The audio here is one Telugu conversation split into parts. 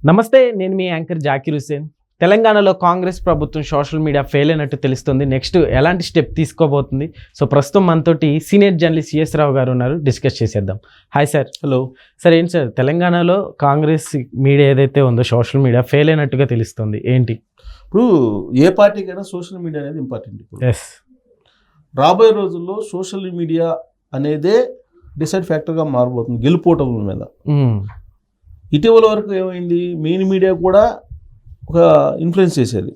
నమస్తే, నేను మీ యాంకర్ జాకీర్ హుసేన్. తెలంగాణలో కాంగ్రెస్ ప్రభుత్వం సోషల్ మీడియా ఫెయిల్ అయినట్టు తెలుస్తుంది. నెక్స్ట్ ఎలాంటి స్టెప్ తీసుకోబోతుంది? సో ప్రస్తుతం మనతోటి సీనియర్ జర్నలిస్ట్ సిఎస్ రావు గారు ఉన్నారు, డిస్కస్ చేసేద్దాం. Hi sir. హలో సార్, ఏంటి సార్ తెలంగాణలో కాంగ్రెస్ మీడియా ఏదైతే ఉందో సోషల్ మీడియా ఫెయిల్ అయినట్టుగా తెలుస్తుంది, ఏంటి? ఇప్పుడు ఏ పార్టీకైనా సోషల్ మీడియా అనేది ఇంపార్టెంట్. ఇప్పుడు ఎస్, రాబోయే రోజుల్లో సోషల్ మీడియా అనేదే డిసైడ్ ఫ్యాక్టర్గా మారబోతుంది గెలుపోవటం మీద. ఇటీవల వరకు ఏమైంది, మెయిన్ మీడియా కూడా ఒక ఇన్ఫ్లుయెన్స్ చేసేది.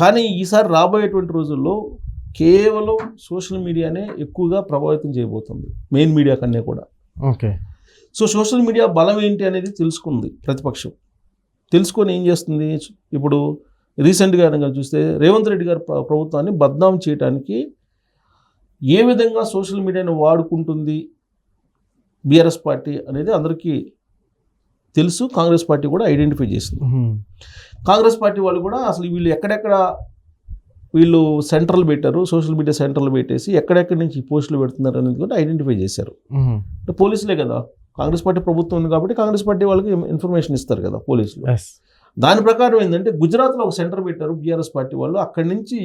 కానీ ఈసారి రాబోయేటువంటి రోజుల్లో కేవలం సోషల్ మీడియానే ఎక్కువగా ప్రభావితం చేయబోతుంది, మెయిన్ మీడియా కన్నా కూడా. ఓకే. సో సోషల్ మీడియా బలం ఏంటి అనేది తెలుసుకుంది ప్రతిపక్షం. తెలుసుకొని ఏం చేస్తుంది, ఇప్పుడు రీసెంట్గా కనుక చూస్తే రేవంత్ రెడ్డి గారి ప్రభుత్వాన్ని బద్నాం చేయడానికి ఏ విధంగా సోషల్ మీడియాను వాడుకుంటుంది బీఆర్ఎస్ పార్టీ అనేది అందరికీ తెలుసు. కాంగ్రెస్ పార్టీ కూడా ఐడెంటిఫై చేసింది. కాంగ్రెస్ పార్టీ వాళ్ళు కూడా అసలు వీళ్ళు ఎక్కడెక్కడ వీళ్ళు సెంటర్లు పెట్టారు, సోషల్ మీడియా సెంటర్లు పెట్టేసి ఎక్కడెక్కడి నుంచి పోస్టులు పెడుతున్నారు అనేది కూడా ఐడెంటిఫై చేశారు. అంటే పోలీసులే కదా, కాంగ్రెస్ పార్టీ ప్రభుత్వం ఉంది కాబట్టి కాంగ్రెస్ పార్టీ వాళ్ళకి ఇన్ఫర్మేషన్ ఇస్తారు కదా పోలీసులు. దాని ప్రకారం ఏంటంటే గుజరాత్లో ఒక సెంటర్ పెట్టారు బీఆర్ఎస్ పార్టీ వాళ్ళు. అక్కడి నుంచి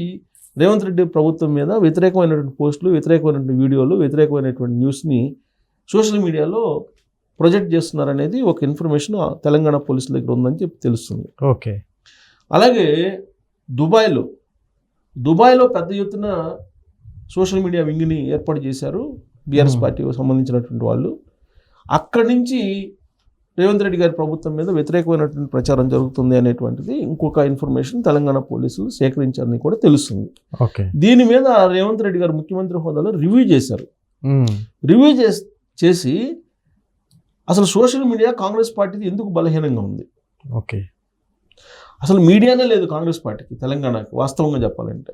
రేవంత్ రెడ్డి ప్రభుత్వం మీద వ్యతిరేకమైనటువంటి పోస్టులు, వ్యతిరేకమైనటువంటి వీడియోలు, వ్యతిరేకమైనటువంటి న్యూస్ని సోషల్ మీడియాలో ప్రొజెక్ట్ చేస్తున్నారనేది ఒక ఇన్ఫర్మేషన్ తెలంగాణ పోలీసుల దగ్గర ఉందని చెప్పి తెలుస్తుంది. ఓకే. అలాగే దుబాయ్లో పెద్ద ఎత్తున సోషల్ మీడియా వింగ్ని ఏర్పాటు చేశారు బీఆర్ఎస్ పార్టీకి సంబంధించినటువంటి వాళ్ళు. అక్కడి నుంచి రేవంత్ రెడ్డి గారి ప్రభుత్వం మీద వ్యతిరేకమైనటువంటి ప్రచారం జరుగుతుంది అనేటువంటిది ఇంకొక ఇన్ఫర్మేషన్ తెలంగాణ పోలీసులు సేకరించారని కూడా తెలుస్తుంది. ఓకే. దీని మీద రేవంత్ రెడ్డి గారు ముఖ్యమంత్రి హోదాలో రివ్యూ చేశారు. రివ్యూ చేసి అసలు సోషల్ మీడియా కాంగ్రెస్ పార్టీది ఎందుకు బలహీనంగా ఉంది, ఓకే, అసలు మీడియానే లేదు కాంగ్రెస్ పార్టీకి తెలంగాణకి. వాస్తవంగా చెప్పాలంటే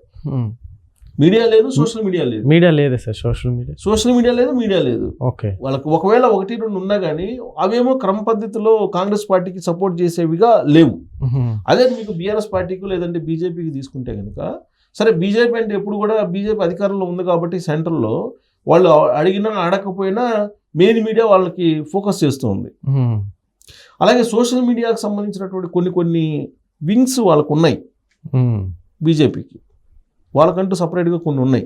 మీడియా లేదు, సోషల్ మీడియా లేదు. మీడియా లేదు సార్, సోషల్ మీడియా లేదు, మీడియా లేదు. ఓకే. వాళ్ళకి ఒకవేళ 1-2 ఉన్నా కానీ అవేమో క్రమ పద్ధతిలో కాంగ్రెస్ పార్టీకి సపోర్ట్ చేసేవిగా లేవు. అదే మీకు బీఆర్ఎస్ పార్టీకి లేదంటే బీజేపీకి తీసుకుంటే కనుక, సరే బీజేపీ అంటే ఎప్పుడు కూడా బీజేపీ అధికారంలో ఉంది కాబట్టి సెంట్రల్లో వాళ్ళు అడిగినా అడగకపోయినా మెయిన్ మీడియా వాళ్ళకి ఫోకస్ చేస్తూ ఉంది. అలాగే సోషల్ మీడియాకి సంబంధించినటువంటి కొన్ని వింగ్స్ వాళ్ళకు ఉన్నాయి బీజేపీకి, వాళ్ళకంటూ సపరేట్గా కొన్ని ఉన్నాయి.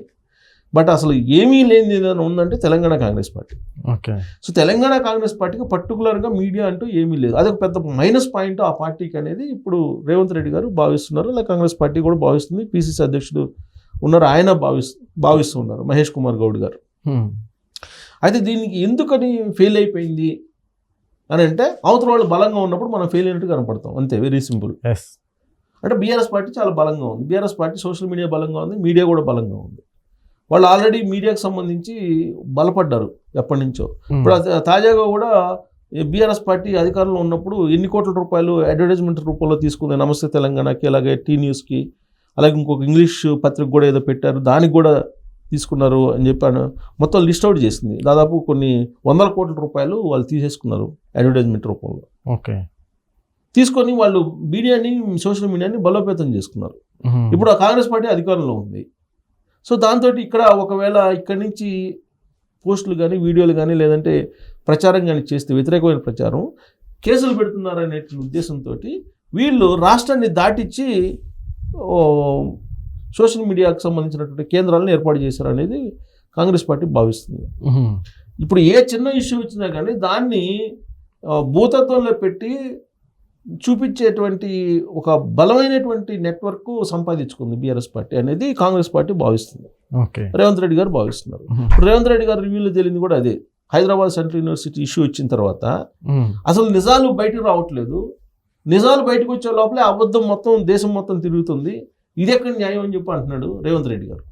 బట్ అసలు ఏమీ లేనిది ఏదైనా ఉందంటే Telangana Congress party. Okay. So Telangana Congress పార్టీకి పర్టికులర్గా మీడియా అంటూ ఏమీ లేదు. అదొక పెద్ద మైనస్ పాయింట్ ఆ పార్టీకి అనేది ఇప్పుడు రేవంత్ రెడ్డి గారు భావిస్తున్నారు. అలాగే కాంగ్రెస్ పార్టీ కూడా భావిస్తుంది. పిసిసి అధ్యక్షుడు ఉన్నారు, ఆయన భావిస్తున్నారు, మహేష్ కుమార్ గౌడ్ గారు. అయితే దీనికి ఎందుకని ఫెయిల్ అయిపోయింది అని అంటే, అవతల వాళ్ళు బలంగా ఉన్నప్పుడు మనం ఫెయిల్ అయినట్టు కనపడతాం, అంతే, వెరీ సింపుల్. అంటే బీఆర్ఎస్ పార్టీ చాలా బలంగా ఉంది, బీఆర్ఎస్ పార్టీ సోషల్ మీడియా బలంగా ఉంది, మీడియా కూడా బలంగా ఉంది. వాళ్ళు ఆల్రెడీ మీడియాకు సంబంధించి బలపడ్డారు ఎప్పటి నుంచో. ఇప్పుడు తాజాగా కూడా బీఆర్ఎస్ పార్టీ అధికారంలో ఉన్నప్పుడు ఎన్ని కోట్ల రూపాయలు అడ్వర్టైజ్మెంట్ రూపంలో తీసుకుంది నమస్తే తెలంగాణకి, అలాగే టీ న్యూస్కి, అలాగే ఇంకొక ఇంగ్లీష్ పత్రిక కూడా ఏదో పెట్టారు, దానికి కూడా తీసుకున్నారు అని చెప్పాను. మొత్తం లిస్ట్ అవుట్ చేసింది. దాదాపు కొన్ని 100 కోట్ల రూపాయలు వాళ్ళు తీసేసుకున్నారు అడ్వర్టైజ్మెంట్ రూపంలో. ఓకే. తీసుకొని వాళ్ళు మీడియాని, సోషల్ మీడియాని బలోపేతం చేసుకున్నారు. ఇప్పుడు ఆ కాంగ్రెస్ పార్టీ అధికారంలో ఉంది. సో దాంతో ఇక్కడ ఒకవేళ ఇక్కడి నుంచి పోస్టులు కానీ, వీడియోలు కానీ, లేదంటే ప్రచారం కానీ చేస్తే, వ్యతిరేకమైన ప్రచారం, కేసులు పెడుతున్నారనే ఉద్దేశంతో వీళ్ళు రాష్ట్రాన్ని దాటిచ్చి సోషల్ మీడియాకు సంబంధించినటువంటి కేంద్రాలను ఏర్పాటు చేశారనేది కాంగ్రెస్ పార్టీ భావిస్తుంది. ఇప్పుడు ఏ చిన్న ఇష్యూ వచ్చినా కానీ దాన్ని భూతత్వంలో పెట్టి చూపించేటువంటి ఒక బలమైనటువంటి నెట్వర్క్ సంపాదించుకుంది బీఆర్ఎస్ పార్టీ అనేది కాంగ్రెస్ పార్టీ భావిస్తుంది. రేవంత్ రెడ్డి గారు భావిస్తున్నారు. ఇప్పుడు రేవంత్ రెడ్డి గారు రివ్యూలో తెలియదు కూడా అదే. హైదరాబాద్ సెంట్రల్ యూనివర్సిటీ ఇష్యూ వచ్చిన తర్వాత అసలు నిజాలు బయటకు రావట్లేదు. నిజాలు బయటకు వచ్చే లోపలే అబద్ధం మొత్తం దేశం మొత్తం తిరుగుతుంది. ఇది ఎక్కడ న్యాయం అని చెప్పి అంటున్నాడు రేవంత్ రెడ్డి గారు.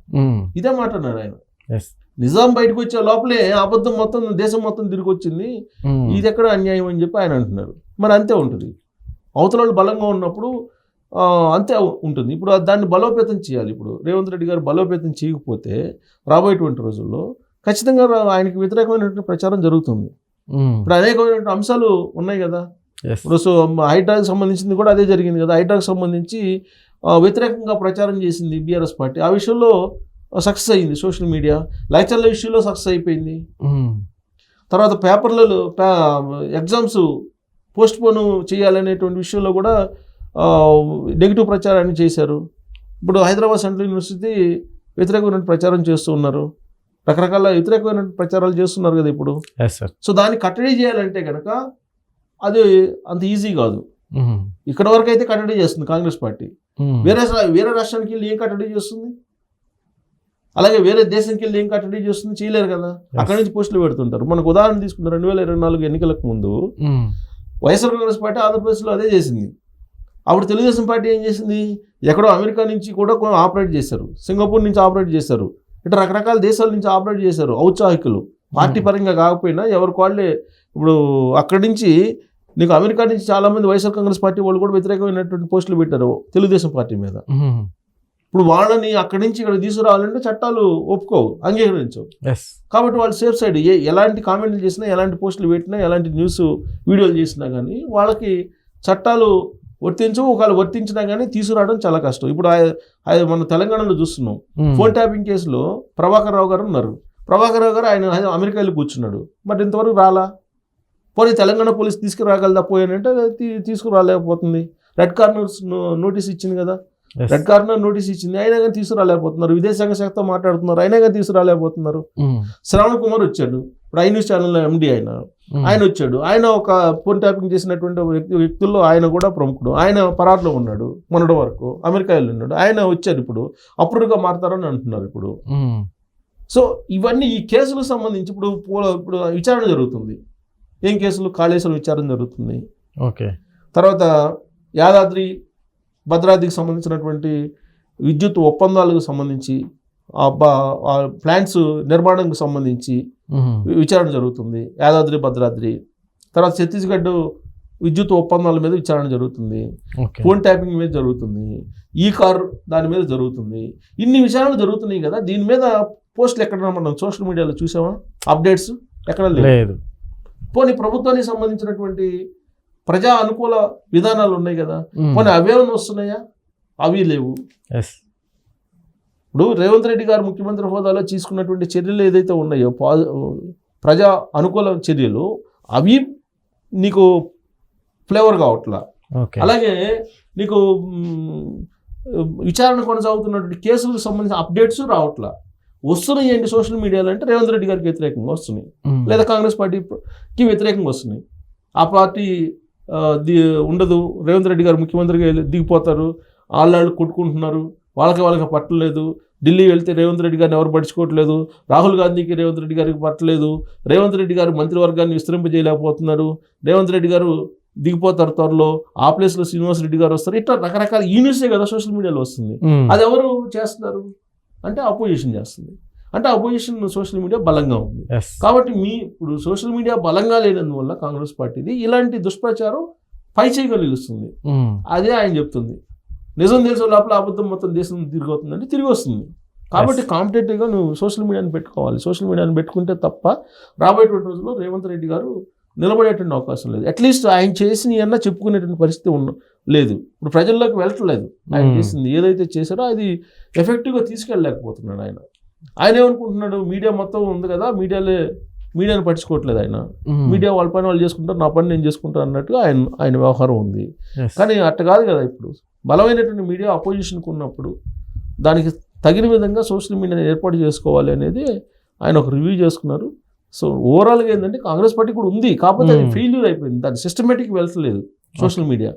ఇదే మాట అన్నాడు ఆయన. నిజాం బయటకు వచ్చే లోపలే అబద్ధం మొత్తం దేశం మొత్తం తిరిగి వచ్చింది, ఇది ఎక్కడ అన్యాయం అని చెప్పి ఆయన అంటున్నారు. మరి అంతే ఉంటుంది, అవతల వాళ్ళు బలంగా ఉన్నప్పుడు అంతే ఉంటుంది. ఇప్పుడు దాన్ని బలోపేతం చేయాలి. ఇప్పుడు రేవంత్ రెడ్డి గారు బలోపేతం చేయకపోతే రాబోయేటువంటి రోజుల్లో ఖచ్చితంగా ఆయనకి వ్యతిరేకమైనటువంటి ప్రచారం జరుగుతుంది. ఇప్పుడు అనేకమైనటువంటి అంశాలు ఉన్నాయి కదా. ఇప్పుడు హైడ్రాకి సంబంధించింది కూడా అదే జరిగింది కదా. హైడ్రాకి సంబంధించి వ్యతిరేకంగా ప్రచారం చేసింది బీఆర్ఎస్ పార్టీ. ఆ విషయంలో సక్సెస్ అయ్యింది సోషల్ మీడియా. లెక్చర్ల విషయంలో సక్సెస్ అయిపోయింది. తర్వాత పేపర్లలో ఎగ్జామ్స్ పోస్ట్ పోన్ చేయాలనేటువంటి విషయంలో కూడా నెగిటివ్ ప్రచారాన్ని చేశారు. ఇప్పుడు హైదరాబాద్ సెంట్రల్ యూనివర్సిటీ వ్యతిరేకమైన ప్రచారం చేస్తూ ఉన్నారు, రకరకాల వ్యతిరేకమైన ప్రచారాలు చేస్తున్నారు కదా ఇప్పుడు. సో దాన్ని కట్టడి చేయాలంటే కనుక అది అంత ఈజీ కాదు. ఇక్కడ వరకు అయితే కట్టడి చేస్తుంది కాంగ్రెస్ పార్టీ. వేరే రాష్ట్రానికి వెళ్ళి ఏం కట్టడి చేస్తుంది, అలాగే వేరే దేశానికి వెళ్ళి ఏం కట్టడి చేస్తుంది, చేయలేరు కదా. అక్కడి నుంచి పోస్టులు పెడుతుంటారు. మనకు ఉదాహరణ తీసుకున్న 2024 ఎన్నికలకు ముందు వైఎస్ఆర్ కాంగ్రెస్ పార్టీ ఆంధ్రప్రదేశ్లో అదే చేసింది. అప్పుడు తెలుగుదేశం పార్టీ ఏం చేసింది, ఎక్కడో అమెరికా నుంచి కూడా ఆపరేట్ చేశారు, సింగపూర్ నుంచి ఆపరేట్ చేశారు, ఇట్లా రకరకాల దేశాల నుంచి ఆపరేట్ చేశారు ఔత్సాహికులు. పార్టీ పరంగా కాకపోయినా ఎవరికి వాళ్ళే. ఇప్పుడు అక్కడి నుంచి నీకు అమెరికా నుంచి చాలామంది వైఎస్ఆర్ కాంగ్రెస్ పార్టీ వాళ్ళు కూడా వ్యతిరేకమైనటువంటి పోస్టులు పెట్టారు తెలుగుదేశం పార్టీ మీద. ఇప్పుడు వాళ్ళని అక్కడి నుంచి ఇక్కడ తీసుకురావాలంటే చట్టాలు ఒప్పుకోవు, అంగీకరించవు. కాబట్టి వాళ్ళు సేఫ్ సైడ్ ఎలాంటి కామెంట్లు చేసినా, ఎలాంటి పోస్టులు పెట్టినా, ఎలాంటి న్యూస్ వీడియోలు చేసినా కానీ వాళ్ళకి చట్టాలు వర్తించవు. ఒకవేళ వర్తించినా కానీ తీసుకురావడం చాలా కష్టం. ఇప్పుడు మన తెలంగాణలో చూస్తున్నాం, ఫోన్ ట్యాపింగ్ కేసులో ప్రభాకర్ రావు గారు ఉన్నారు. ప్రభాకర్ రావు గారు ఆయన అమెరికా వెళ్ళి కూర్చున్నాడు, బట్ ఇంతవరకు రాలా. పోనీ తెలంగాణ పోలీసు తీసుకురాగలదా పోయానంటే తీసుకురాలేకపోతుంది. రెడ్ కార్నర్ నోటీస్ ఇచ్చింది కదా, రెడ్ కార్నర్ నోటీస్ ఇచ్చింది, అయినా కానీ తీసుకురాలేకపోతున్నారు. విదేశాంగ శాఖతో మాట్లాడుతున్నారు, అయినా కానీ తీసుకురాలేకపోతున్నారు. శ్రవణ్ కుమార్ వచ్చాడు, ఇప్పుడు ఐ న్యూస్ ఛానల్లో ఎండి ఆయన వచ్చాడు. ఆయన ఒక ఫోన్ ట్యాపింగ్ చేసినటువంటి వ్యక్తుల్లో ఆయన కూడా ప్రముఖుడు. ఆయన పరారులో ఉన్నాడు, మొన్నటి వరకు అమెరికా వెళ్ళి ఉన్నాడు. ఆయన వచ్చారు, ఇప్పుడు అప్రూవ్గా మారుతారని అంటున్నారు ఇప్పుడు. సో ఇవన్నీ ఈ కేసులకు సంబంధించి ఇప్పుడు విచారణ జరుగుతుంది. ఏం కేసులు? కాళేశ్వరం విచారణ జరుగుతుంది. ఓకే. తర్వాత యాదాద్రి భద్రాద్రికి సంబంధించినటువంటి విద్యుత్ ఒప్పందాలకు సంబంధించి, ఆ ప్లాంట్స్ నిర్మాణంకు సంబంధించి విచారణ జరుగుతుంది, యాదాద్రి భద్రాద్రి. తర్వాత ఛత్తీస్గఢ్ విద్యుత్ ఒప్పందాల మీద విచారణ జరుగుతుంది, ఫోన్ ట్యాపింగ్ మీద జరుగుతుంది, ఈ కార్ దాని మీద జరుగుతుంది. ఇన్ని విచారణలు జరుగుతున్నాయి కదా. దీని మీద పోస్టులు ఎక్కడ మనం సోషల్ మీడియాలో చూసామా? అప్డేట్స్ ఎక్కడ లేదు. పోనీ ప్రభుత్వానికి సంబంధించినటువంటి ప్రజా అనుకూల విధానాలు ఉన్నాయి కదా, పోనీ అవేమన్నా వస్తున్నాయా? అవి లేవు. ఇప్పుడు రేవంత్ రెడ్డి గారు ముఖ్యమంత్రి హోదాలో తీసుకున్నటువంటి చర్యలు ఏదైతే ఉన్నాయో ప్రజా అనుకూల చర్యలు, అవి నీకు ఫ్లేవర్ కావట్లా. అలాగే నీకు విచారణ కొనసాగుతున్నటువంటి కేసులకు సంబంధించిన అప్డేట్స్ రావట్లా. వస్తున్నాయి ఏంటి సోషల్ మీడియాలో అంటే రేవంత్ రెడ్డి గారికి వ్యతిరేకంగా వస్తున్నాయి, లేదా కాంగ్రెస్ పార్టీకి వ్యతిరేకంగా వస్తున్నాయి. ఆ పార్టీ ఉండదు, రేవంత్ రెడ్డి గారు ముఖ్యమంత్రిగా దిగిపోతారు, వాళ్ళు కొట్టుకుంటున్నారు, వాళ్ళకి పట్టలేదు. ఢిల్లీ వెళ్తే రేవంత్ రెడ్డి గారిని ఎవరు పట్టించుకోవట్లేదు, రాహుల్ గాంధీకి రేవంత్ రెడ్డి గారికి పట్టలేదు, రేవంత్ రెడ్డి గారు మంత్రివర్గాన్ని విస్తరింపజేయలేకపోతున్నారు, రేవంత్ రెడ్డి గారు దిగిపోతారు త్వరలో, ఆ ప్లేస్లో శ్రీనివాస్ రెడ్డి గారు వస్తారు. ఇట్లా రకరకాల ఈ న్యూసే కదా సోషల్ మీడియాలో వస్తుంది. అది ఎవరు చేస్తున్నారు అంటే అపోజిషన్ చేస్తుంది. అంటే అపోజిషన్ సోషల్ మీడియా బలంగా ఉంది. కాబట్టి ఇప్పుడు సోషల్ మీడియా బలంగా లేనందువల్ల కాంగ్రెస్ పార్టీది ఇలాంటి దుష్ప్రచారం పై చేయగలుగుతుంది. అదే ఆయన చెప్తుంది. నిజం తెలిసే లోపల అబద్ధం మొత్తం దేశం తిరిగి అవుతుందంటే తిరిగి వస్తుంది. కాబట్టి కాంపిటేటివ్గా నువ్వు సోషల్ మీడియాని పెట్టుకోవాలి. సోషల్ మీడియాని పెట్టుకుంటే తప్ప రాబోయేటువంటి రోజుల్లో రేవంత్ రెడ్డి గారు నిలబడేటువంటి అవకాశం లేదు. అట్లీస్ట్ ఆయన చేసిన చెప్పుకునేటువంటి పరిస్థితి లేదు. ఇప్పుడు ప్రజల్లోకి వెళ్ళట్లేదు. ఆయన చేసింది ఏదైతే చేశారో అది ఎఫెక్టివ్గా తీసుకెళ్ళలేకపోతున్నాడు ఆయన. ఆయన ఏమనుకుంటున్నాడు, మీడియా మొత్తం ఉంది కదా, మీడియాని పట్టించుకోవట్లేదు ఆయన. మీడియా వాళ్ళ పని వాళ్ళు చేసుకుంటారు, నా పని నేను చేసుకుంటాను అన్నట్టుగా ఆయన వ్యవహారం ఉంది. కానీ అట్ట కాదు కదా. ఇప్పుడు బలమైనటువంటి మీడియా అపోజిషన్కి ఉన్నప్పుడు దానికి తగిన విధంగా సోషల్ మీడియాని ఏర్పాటు చేసుకోవాలి అనేది ఆయన ఒక రివ్యూ చేసుకున్నారు. సో ఓవరాల్గా ఏంటంటే కాంగ్రెస్ పార్టీ కూడా ఉంది, కాకపోతే అది ఫెయిల్యూర్ అయిపోయింది. దాని సిస్టమేటిక్ వెళ్తలేదు సోషల్ మీడియా.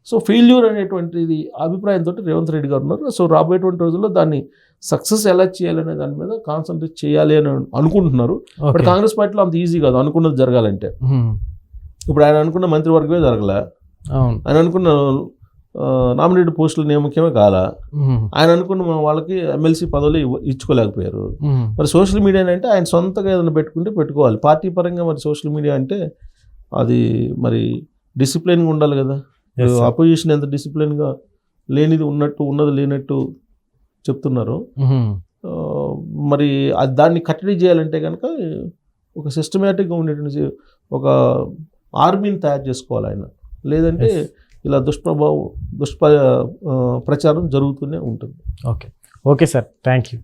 సో ఫెయిల్యూర్ అనేటువంటిది అభిప్రాయంతో రేవంత్ రెడ్డి గారు ఉన్నారు. సో రాబోయేటువంటి రోజుల్లో దాన్ని సక్సెస్ ఎలా చేయాలనే దాని మీద కాన్సన్ట్రేట్ చేయాలి అని అనుకుంటున్నారు. బట్ కాంగ్రెస్ పార్టీలో అంత ఈజీ కాదు అనుకున్నది జరగాలంటే. ఇప్పుడు ఆయన అనుకున్న మంత్రివర్గమే జరగలే, ఆయన అనుకున్న నామినేటెడ్ పోస్టుల నియామకమే కాలా, ఆయన అనుకున్న వాళ్ళకి ఎమ్మెల్సీ పదవులు ఇచ్చుకోలేకపోయారు. మరి సోషల్ మీడియా అంటే ఆయన సొంతగా ఏదైనా పెట్టుకోవాలి. పార్టీ పరంగా మరి సోషల్ మీడియా అంటే అది మరి డిసిప్లిన్గా ఉండాలి కదా. అపోజిషన్ ఎంత డిసిప్లిన్గా లేనిది ఉన్నట్టు, ఉన్నది లేనట్టు చెప్తున్నారు. మరి దాన్ని కట్టడి చేయాలంటే కనుక ఒక సిస్టమేటిక్గా ఉండేటువంటి ఒక ఆర్మీని తయారు చేసుకోవాలి ఆయన. లేదంటే ఇలా ప్రచారం జరుగుతూనే ఉంటుంది. Okay sir, thank you.